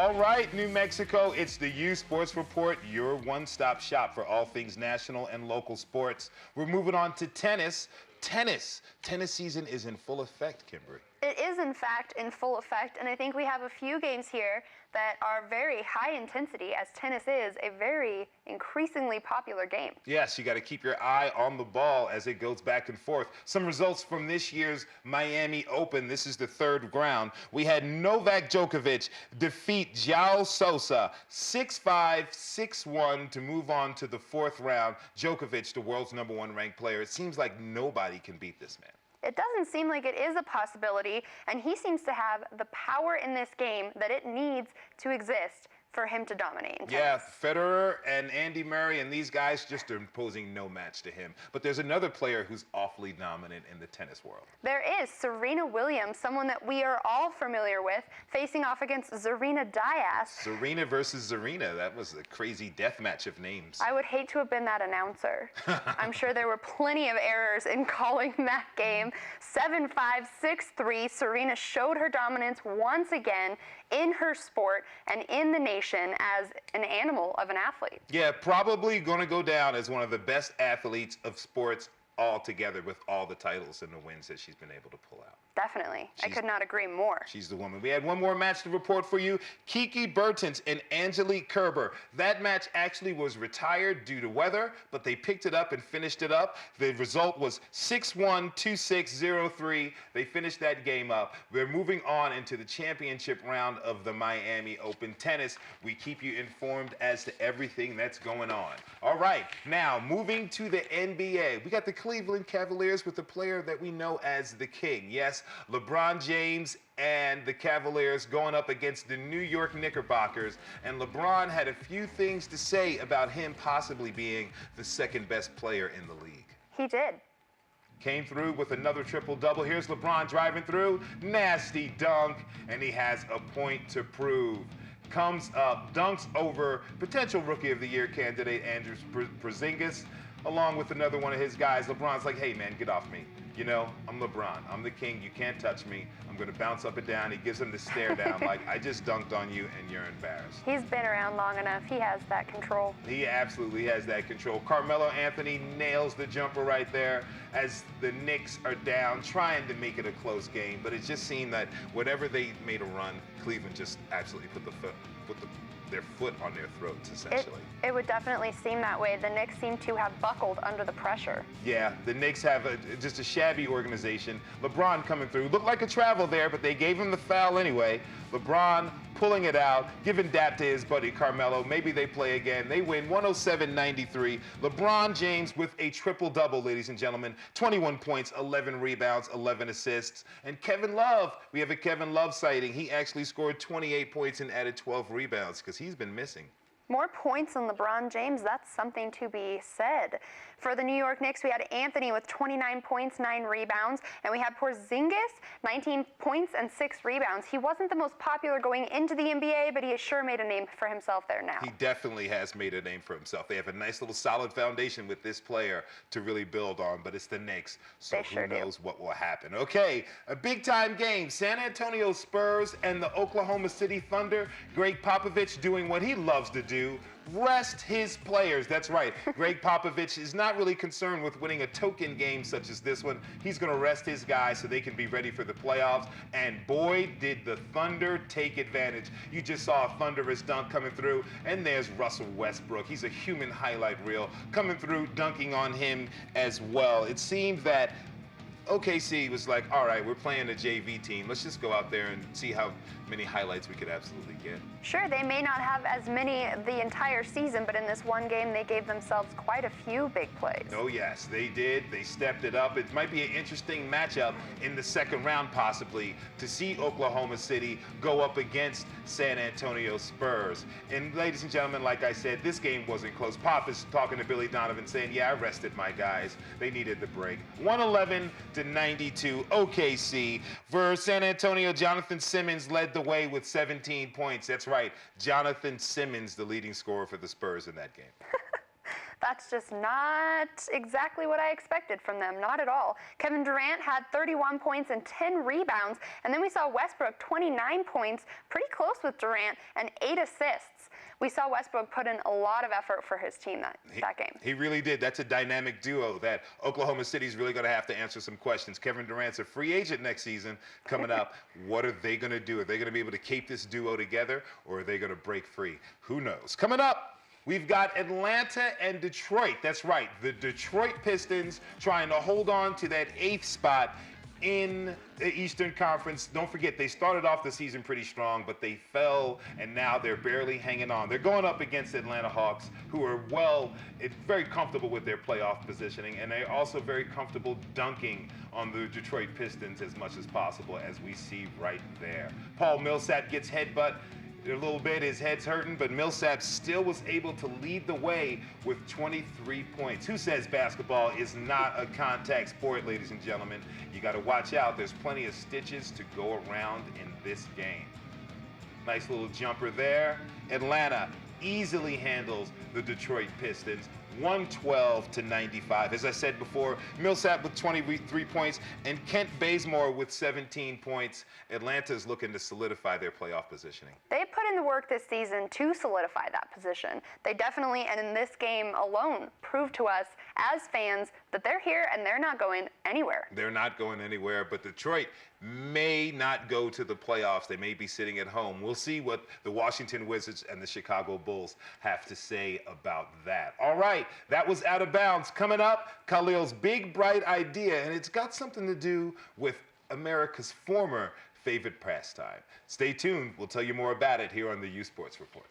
All right, New Mexico, it's the U Sports Report, your one-stop shop for all things national and local sports. We're moving on to tennis. Tennis season is in full effect, Kimberly. It is, in fact, in full effect, and I think we have a few games here that are very high intensity, as tennis is a very increasingly popular game. Yes, you got to keep your eye on the ball as it goes back and forth. Some results from this year's Miami Open. This is the third round. We had Novak Djokovic defeat João Sousa 6-5, 6-1 to move on to the fourth round. Djokovic, the world's #1 ranked player. It seems like nobody can beat this man. It doesn't seem like it is a possibility, and he seems to have the power in this game that it needs to exist for him to dominate in tennis. Yeah, Federer and Andy Murray and these guys just are posing no match to him. But there's another player who's awfully dominant in the tennis world. There is Serena Williams, someone that we are all familiar with, facing off against Zarina Diaz. Serena versus Zarina, that was a crazy death match of names. I would hate to have been that announcer. I'm sure there were plenty of errors in calling that game. 7-5, 6-3, Serena showed her dominance once again in her sport and in the nation as an animal of an athlete. Yeah, probably going to go down as one of the best athletes of sports altogether with all the titles and the wins that she's been able to pull out. Definitely. I could not agree more. She's the woman. We had one more match to report for you. Kiki Bertens and Angelique Kerber. That match actually was retired due to weather, but they picked it up and finished it up. The result was 6-1, 2-6, 0-3. They finished that game up. We're moving on into the championship round of the Miami Open Tennis. We keep you informed as to everything that's going on. All right, now moving to the NBA. We got the Cleveland Cavaliers with a player that we know as the King. Yes, LeBron James and the Cavaliers going up against the New York Knickerbockers. And LeBron had a few things to say about him possibly being the second best player in the league. He did. Came through with another triple-double. Here's LeBron driving through. Nasty dunk, and he has a point to prove. Comes up, dunks over potential Rookie of the Year candidate Andrew Porzingis, along with another one of his guys. LeBron's like, hey, man, get off me. You know, I'm LeBron. I'm the king. You can't touch me. I'm going to bounce up and down. He gives him the stare down like, I just dunked on you and you're embarrassed. He's been around long enough. He has that control. He absolutely has that control. Carmelo Anthony nails the jumper right there as the Knicks are down, trying to make it a close game. But it just seemed that whenever they made a run, Cleveland just absolutely put their foot on their throats, essentially. It would definitely seem that way. The Knicks seem to have buckled under the pressure. Yeah, the Knicks have just a shabby organization. LeBron coming through. Looked like a travel there, but they gave him the foul anyway. LeBron pulling it out, giving dap to his buddy Carmelo. Maybe they play again. They win 107-93. LeBron James with a triple-double, ladies and gentlemen. 21 points, 11 rebounds, 11 assists. And Kevin Love, we have a Kevin Love sighting. He actually scored 28 points and added 12 rebounds because he's been missing. More points than LeBron James, that's something to be said. For the New York Knicks, we had Anthony with 29 points, 9 rebounds, and we had Porzingis, 19 points and 6 rebounds. He wasn't the most popular going into the NBA, but he has sure made a name for himself there now. He definitely has made a name for himself. They have a nice little solid foundation with this player to really build on, but it's the Knicks, so who knows what will happen. Okay, a big-time game. San Antonio Spurs and the Oklahoma City Thunder. Greg Popovich doing what he loves to do, rest his players. That's right. Greg Popovich is not really concerned with winning a token game such as this one. He's going to rest his guys so they can be ready for the playoffs. And boy, did the Thunder take advantage. You just saw a thunderous dunk coming through, and there's Russell Westbrook. He's a human highlight reel coming through, dunking on him as well. It seemed that OKC was like, all right, we're playing a JV team. Let's just go out there and see how many highlights we could absolutely get. Sure, they may not have as many the entire season, but in this one game, they gave themselves quite a few big plays. Oh, yes, they did. They stepped it up. It might be an interesting matchup in the second round, possibly, to see Oklahoma City go up against San Antonio Spurs. And ladies and gentlemen, like I said, this game wasn't close. Pop is talking to Billy Donovan saying, yeah, I rested my guys. They needed the break. 111-92 OKC. For San Antonio, Jonathan Simmons led the way with 17 points. That's right, Jonathan Simmons, the leading scorer for the Spurs in that game. That's just not exactly what I expected from them, not at all. Kevin Durant had 31 points and 10 rebounds, and then we saw Westbrook 29 points, pretty close with Durant, and 8 assists. We saw Westbrook put in a lot of effort for his team that game. He really did. That's a dynamic duo that Oklahoma City's really going to have to answer some questions. Kevin Durant's a free agent next season coming up. What are they going to do? Are they going to be able to keep this duo together, or are they going to break free? Who knows? Coming up, we've got Atlanta and Detroit. That's right. The Detroit Pistons trying to hold on to that 8th spot in the Eastern Conference. Don't forget, they started off the season pretty strong, but they fell, and now they're barely hanging on. They're going up against Atlanta Hawks, who are, very comfortable with their playoff positioning, and they're also very comfortable dunking on the Detroit Pistons as much as possible, as we see right there. Paul Millsap gets headbutt a little bit, his head's hurting, but Millsap still was able to lead the way with 23 points. Who says basketball is not a contact sport, ladies and gentlemen? You got to watch out. There's plenty of stitches to go around in this game. Nice little jumper there. Atlanta easily handles the Detroit Pistons, 112-95. As I said before, Millsap with 23 points and Kent Bazemore with 17 points. Atlanta's looking to solidify their playoff positioning. They put in the work this season to solidify that position. They definitely, and in this game alone, proved to us as fans that they're here and they're not going anywhere. They're not going anywhere, but Detroit may not go to the playoffs. They may be sitting at home. We'll see what the Washington Wizards and the Chicago Bulls have to say about that. All right, that was Out of Bounds. Coming up, Khalil's big, bright idea, and it's got something to do with America's former favorite pastime. Stay tuned. We'll tell you more about it here on the U Sports Report.